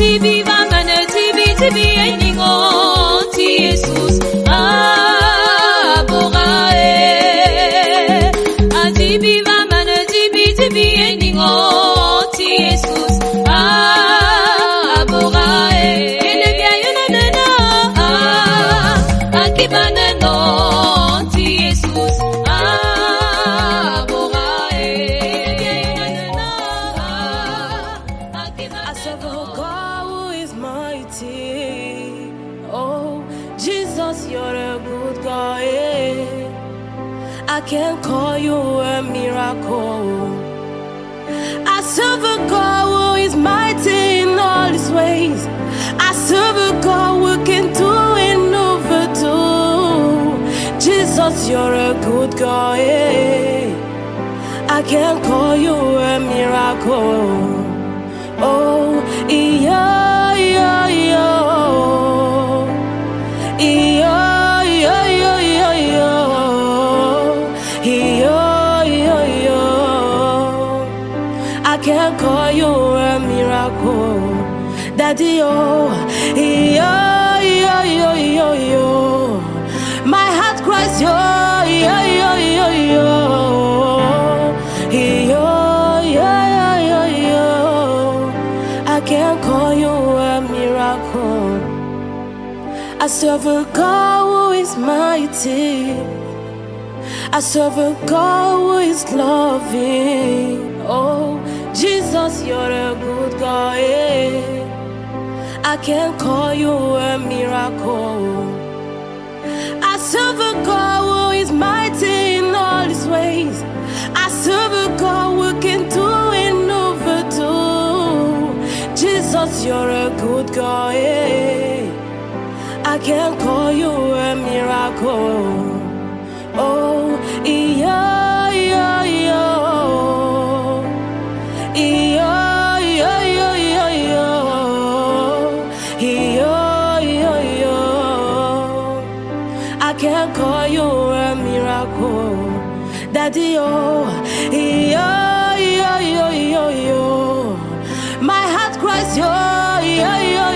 tibi vangane tibi eningo ti Jesus aborae tibi vangane tibi eningo ti Jesus aborae ele bia yuna nana akibana no ti Jesus aborae ele bia yuna nana akibana I serve a God who is mighty. Oh, Jesus, you're a good God. I can call you a miracle. I serve a God who is mighty in all his ways. I serve a God who can do innovative. Jesus, you're a good God. I can call you a miracle. Oh, yeah, yeah, yeah. Yeah, yeah, yeah, yeah, yeah. Yeah, yeah, yeah. I can call you a miracle. Daddy, oh, yeah, yeah, yeah, yeah, yeah. My heart cries, yeah, yeah, yeah, yeah, yeah. Yeah, yeah, yeah, yeah. I can call you a miracle. I serve a God who is mighty. I serve a God who is loving. Oh, Jesus, you're a good God. I can call you a miracle. I serve a God who is mighty in all his ways. I serve a God who can do innovative. Jesus, you're a good God. I can call you a miracle. Oh, yeah, yeah, yeah. Yeah, yeah, yeah, yeah, yeah. Yeah, yeah, yeah. I can call you a miracle. Daddy, oh, yeah, yeah, yeah, yeah, yeah. My heart cries, yeah, yeah, yeah.